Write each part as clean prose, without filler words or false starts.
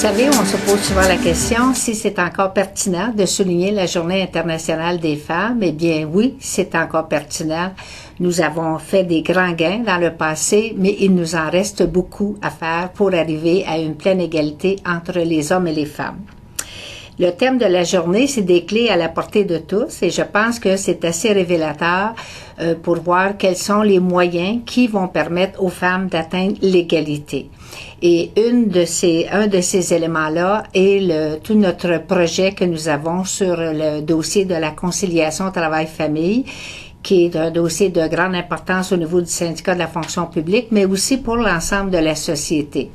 savez, on se pose souvent la question si c'est encore pertinent de souligner la Journée internationale des femmes. Eh bien oui, c'est encore pertinent. Nous avons fait des grands gains dans le passé, mais il nous en reste beaucoup à faire pour arriver à une pleine égalité entre les hommes et les femmes. Le thème de la journée, c'est des clés à la portée de tous et je pense que c'est assez révélateur pour voir quels sont les moyens qui vont permettre aux femmes d'atteindre l'égalité. Et un de ces éléments-là est tout notre projet que nous avons sur le dossier de la conciliation travail-famille, qui est un dossier de grande importance au niveau du syndicat de la fonction publique, mais aussi pour l'ensemble de la société.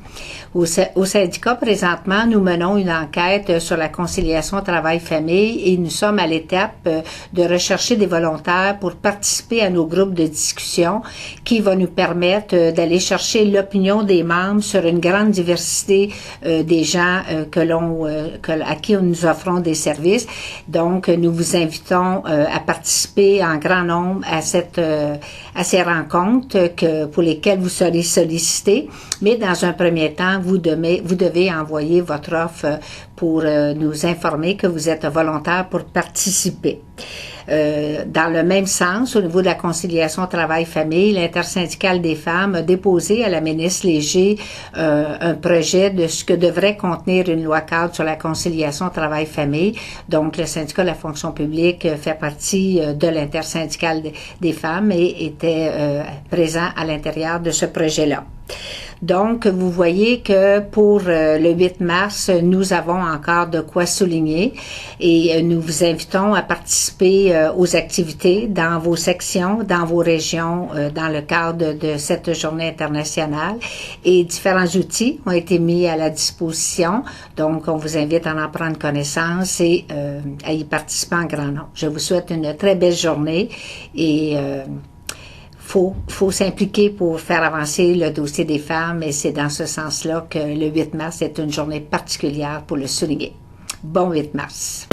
Au syndicat, présentement, nous menons une enquête sur la conciliation travail-famille et nous sommes à l'étape de rechercher des volontaires pour participer à nos groupes de discussion qui va nous permettre d'aller chercher l'opinion des membres sur une grande diversité des gens à qui nous offrons des services. Donc, nous vous invitons à participer en grand nombre à ces rencontres pour lesquelles vous serez sollicités. Mais dans un premier temps, vous devez envoyer votre offre pour nous informer que vous êtes volontaire pour participer. Dans le même sens, au niveau de la conciliation travail-famille, l'intersyndicale des femmes a déposé à la ministre Léger un projet de ce que devrait contenir une loi cadre sur la conciliation travail-famille. Donc, le syndicat de la fonction publique fait partie de l'intersyndicale des femmes et était présent à l'intérieur de ce projet-là. Donc, vous voyez que pour le 8 mars, nous avons encore de quoi souligner et nous vous invitons à participer aux activités dans vos sections, dans vos régions, dans le cadre de cette journée internationale. Et différents outils ont été mis à la disposition. Donc, on vous invite à en prendre connaissance et à y participer en grand nombre. Je vous souhaite une très belle journée et faut s'impliquer pour faire avancer le dossier des femmes et c'est dans ce sens-là que le 8 mars est une journée particulière pour le souligner. Bon 8 mars!